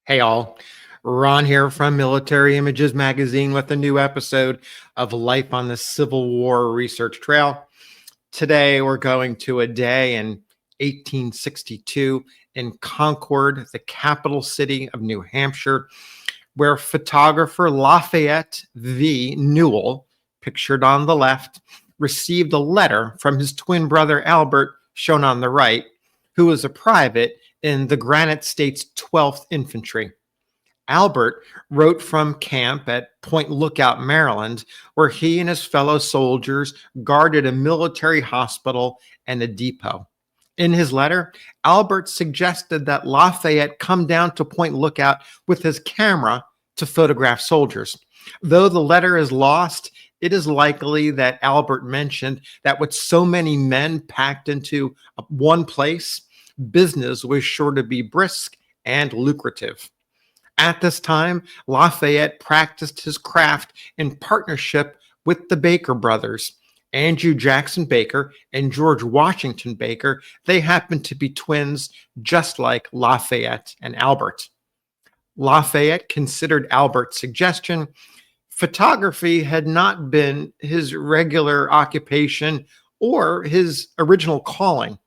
Hey all, Ron here from Military Images Magazine with a new episode of Life on the Civil War Research Trail. Today we're going to a day in 1862 in Concord, the capital city of New Hampshire, where photographer Lafayette V. Newell, pictured on the left, received a letter from his twin brother Albert, shown on the right, who was a private in the Granite State's 12th Infantry. Albert wrote from camp at Point Lookout, Maryland, where he and his fellow soldiers guarded a military hospital and a depot. In his letter, Albert suggested that Lafayette come down to Point Lookout with his camera to photograph soldiers. Though the letter is lost, it is likely that Albert mentioned that with so many men packed into one place, business was sure to be brisk and lucrative. At this time, Lafayette practiced his craft in partnership with the Baker brothers. Andrew Jackson Baker and George Washington Baker, they happened to be twins just like Lafayette and Albert. Lafayette considered Albert's suggestion. Photography had not been his regular occupation or his original calling.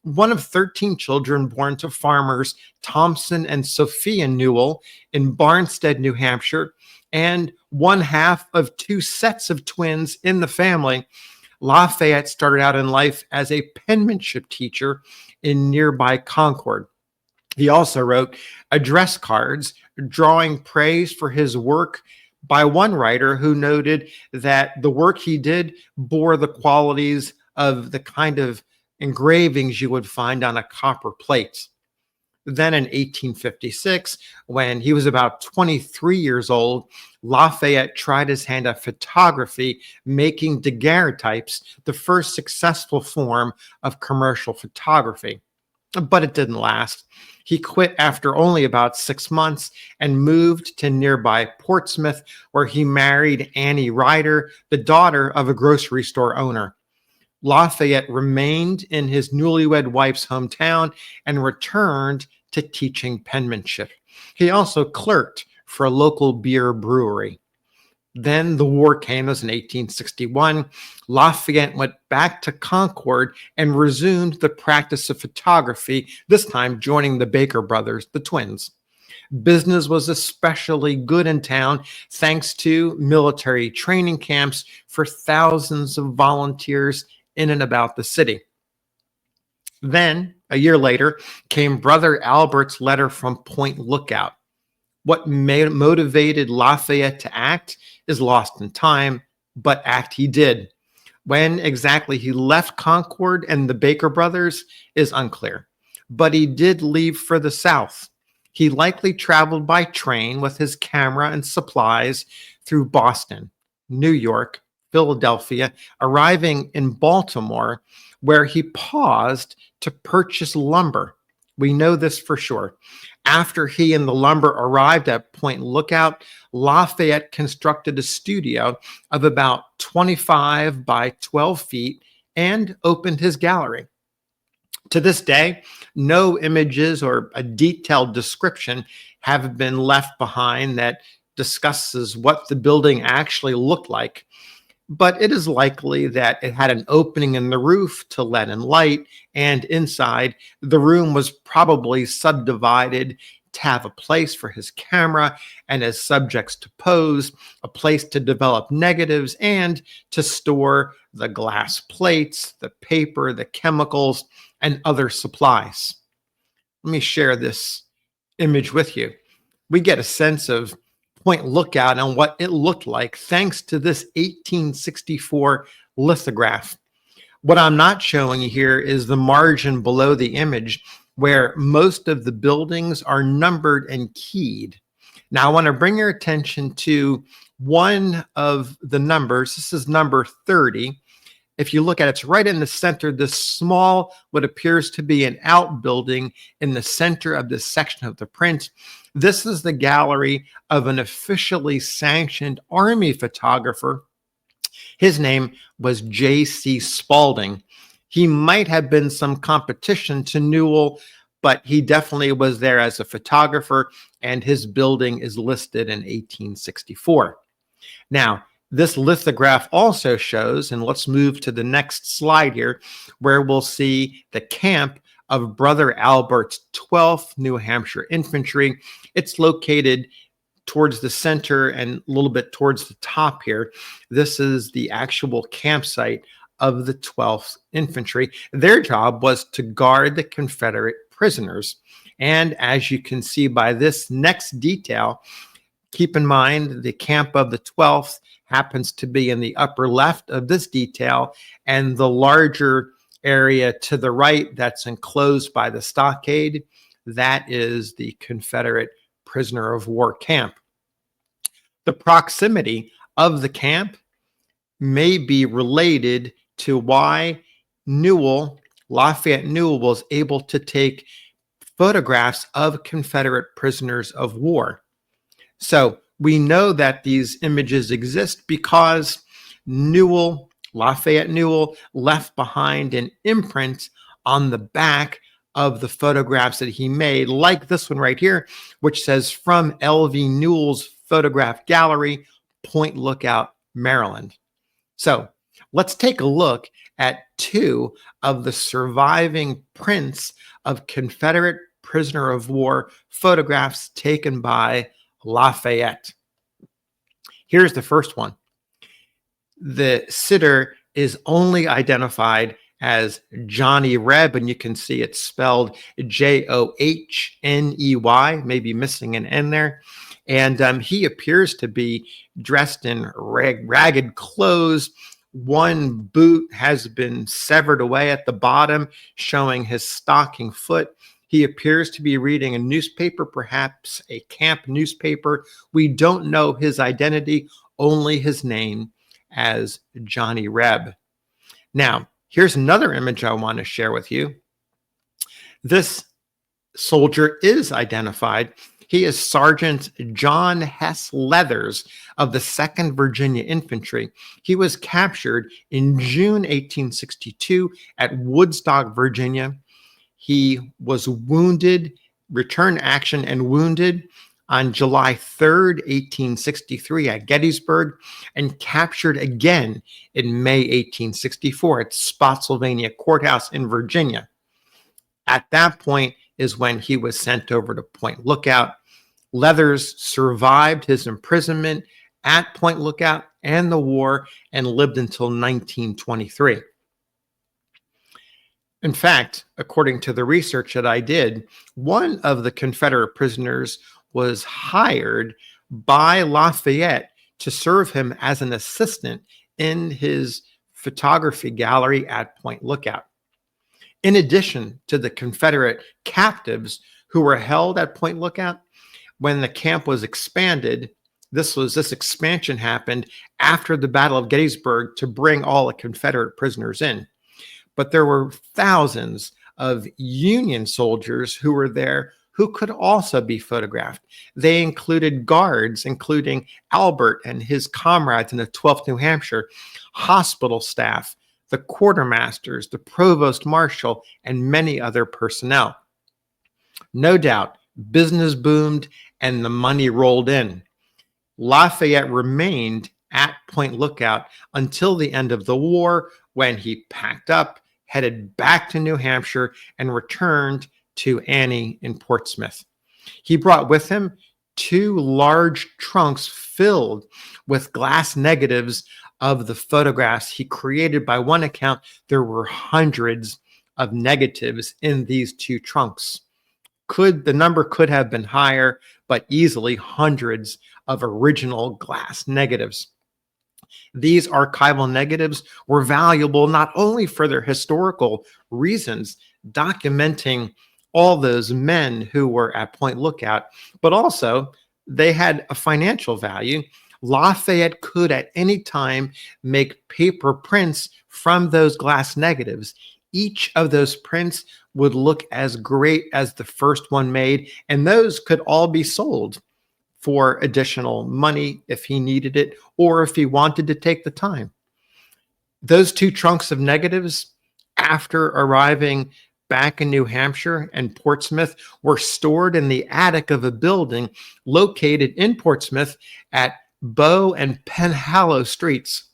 One of 13 children born to farmers Thompson and Sophia Newell in Barnstead, New Hampshire, and one half of two sets of twins in the family, Lafayette started out in life as a penmanship teacher in nearby Concord. He also wrote address cards drawing praise for his work by one writer who noted that the work he did bore the qualities of the kind of engravings you would find on a copper plate. Then in 1856, when he was about 23 years old, Lafayette tried his hand at photography, making daguerreotypes, the first successful form of commercial photography. But it didn't last. He quit after only about 6 months and moved to nearby Portsmouth, where he married Annie Ryder, the daughter of a grocery store owner. Lafayette remained in his newlywed wife's hometown and returned to teaching penmanship. He also clerked for a local beer brewery. Then the war came. It was in 1861. Lafayette went back to Concord and resumed the practice of photography, this time joining the Baker brothers, the twins. Business was especially good in town thanks to military training camps for thousands of volunteers in and about the city. Then, a year later, came Brother Albert's letter from Point Lookout. What motivated Lafayette to act is lost in time, but act he did. When exactly he left Concord and the Baker brothers is unclear, but he did leave for the South. He likely traveled by train with his camera and supplies through Boston, New York, Philadelphia, arriving in Baltimore, where he paused to purchase lumber. We know this for sure. After he and the lumber arrived at Point Lookout, Lafayette constructed a studio of about 25 by 12 feet and opened his gallery. To this day, no images or a detailed description have been left behind that discusses what the building actually looked like. But it is likely that it had an opening in the roof to let in light, and inside, the room was probably subdivided to have a place for his camera and his subjects to pose, a place to develop negatives, and to store the glass plates, the paper, the chemicals, and other supplies. Let me share this image with you. We get a sense of Point Lookout and what it looked like thanks to this 1864 lithograph. What I'm not showing you here is the margin below the image where most of the buildings are numbered and keyed. Now I want to bring your attention to one of the numbers. This is number 30. If you look at it, it's right in the center, this small, what appears to be an outbuilding in the center of this section of the print. This is the gallery of an officially sanctioned Army photographer. His name was J.C. Spaulding. He might have been some competition to Newell, but he definitely was there as a photographer, and his building is listed in 1864. Now, this lithograph also shows, and let's move to the next slide here, where we'll see the camp of Brother Albert's 12th New Hampshire Infantry. It's located towards the center and a little bit towards the top here. This is the actual campsite of the 12th Infantry. Their job was to guard the Confederate prisoners. And as you can see by this next detail, keep in mind the camp of the 12th happens to be in the upper left of this detail, and the larger area to the right that's enclosed by the stockade, that is the Confederate prisoner of war camp. The proximity of the camp may be related to why Lafayette Newell was able to take photographs of Confederate prisoners of war. So we know that these images exist because Lafayette Newell left behind an imprint on the back of the photographs that he made, like this one right here, which says from L.V. Newell's Photograph Gallery, Point Lookout, Maryland. So let's take a look at two of the surviving prints of Confederate prisoner of war photographs taken by Lafayette. Here's the first one. The sitter is only identified as Johnny Reb, and you can see it's spelled Johney, maybe missing an N there. And he appears to be dressed in ragged clothes. One boot has been severed away at the bottom, showing his stocking foot. He appears to be reading a newspaper, perhaps a camp newspaper. We don't know his identity, only his name as Johnny Reb. Now, here's another image I want to share with you. This soldier is identified. He is Sergeant John Hess Leathers of the 2nd Virginia Infantry. He was captured in June 1862 at Woodstock, Virginia. He was wounded, return action and wounded on July 3rd, 1863 at Gettysburg, and captured again in May 1864 at Spotsylvania Courthouse in Virginia. At that point is when he was sent over to Point Lookout. Leathers survived his imprisonment at Point Lookout and the war and lived until 1923. In fact, according to the research that I did, one of the Confederate prisoners was hired by Lafayette to serve him as an assistant in his photography gallery at Point Lookout. In addition to the Confederate captives who were held at Point Lookout, when the camp was expanded, this expansion happened after the Battle of Gettysburg to bring all the Confederate prisoners in. But there were thousands of Union soldiers who were there who could also be photographed. They included guards, including Albert and his comrades in the 12th New Hampshire, hospital staff, the quartermasters, the provost marshal, and many other personnel. No doubt, business boomed and the money rolled in. Lafayette remained at Point Lookout until the end of the war, when he packed up, headed back to New Hampshire, and returned to Annie in Portsmouth. He brought with him 2 large trunks filled with glass negatives of the photographs he created. By one account, there were hundreds of negatives in these 2 trunks. The number could have been higher, but easily hundreds of original glass negatives. These archival negatives were valuable not only for their historical reasons, documenting all those men who were at Point Lookout, but also they had a financial value. Lafayette could at any time make paper prints from those glass negatives. Each of those prints would look as great as the first one made, and those could all be sold for additional money if he needed it or if he wanted to take the time. Those 2 trunks of negatives, after arriving back in New Hampshire and Portsmouth were stored in the attic of a building located in Portsmouth at Bow and Penhallow Streets.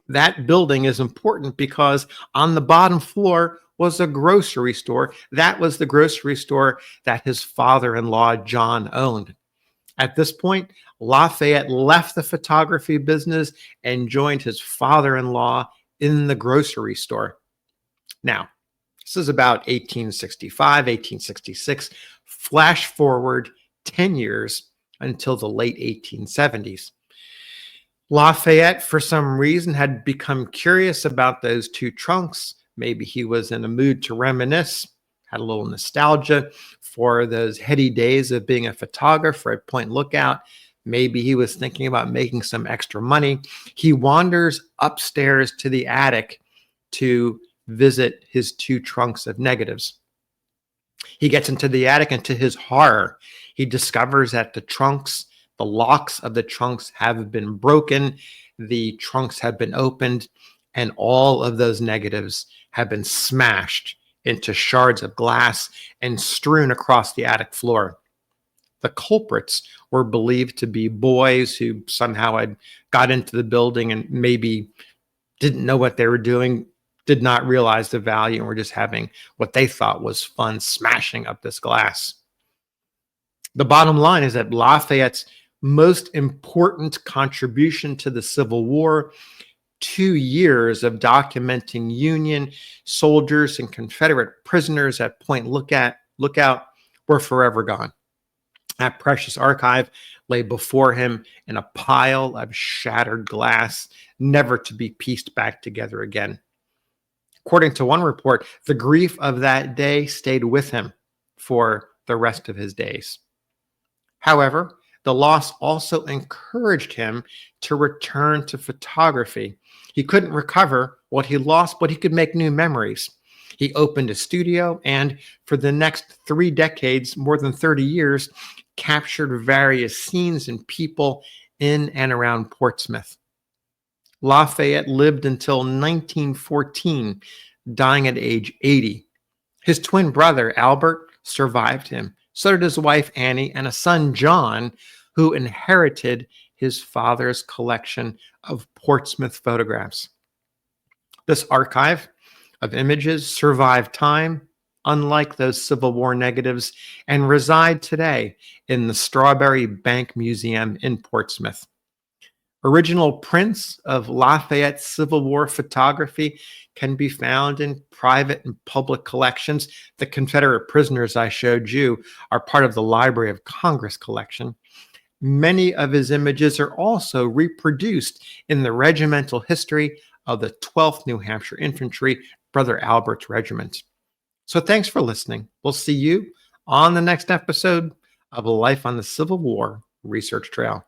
That building is important because on the bottom floor was a grocery store. That was the grocery store that his father-in-law, John, owned. At this point, Lafayette left the photography business and joined his father-in-law in the grocery store. Now, this is about 1865, 1866. Flash forward 10 years until the late 1870s. Lafayette, for some reason, had become curious about those two trunks. Maybe he was in a mood to reminisce, had a little nostalgia for those heady days of being a photographer at Point Lookout. Maybe he was thinking about making some extra money. He wanders upstairs to the attic to visit his two trunks of negatives. He gets into the attic, and to his horror, he discovers that the locks of the trunks have been broken, the trunks have been opened, and all of those negatives have been smashed into shards of glass and strewn across the attic floor. The culprits were believed to be boys who somehow had got into the building and maybe didn't know what they were doing, did not realize the value, and were just having what they thought was fun smashing up this glass. The bottom line is that Lafayette's most important contribution to the Civil War, 2 years of documenting Union soldiers and Confederate prisoners at Point Lookout, were forever gone. That precious archive lay before him in a pile of shattered glass, never to be pieced back together again. According to one report, the grief of that day stayed with him for the rest of his days. However, the loss also encouraged him to return to photography. He couldn't recover what he lost, but he could make new memories. He opened a studio and, for the next 3 decades, more than 30 years, captured various scenes and people in and around Portsmouth. Lafayette lived until 1914, dying at age 80. His twin brother, Albert, survived him. So did his wife, Annie, and a son, John, who inherited his father's collection of Portsmouth photographs. This archive of images survived time, unlike those Civil War negatives, and reside today in the Strawberry Bank Museum in Portsmouth. Original prints of Lafayette Civil War photography can be found in private and public collections. The Confederate prisoners I showed you are part of the Library of Congress collection. Many of his images are also reproduced in the regimental history of the 12th New Hampshire Infantry, Brother Albert's Regiment. So thanks for listening. We'll see you on the next episode of Life on the Civil War Research Trail.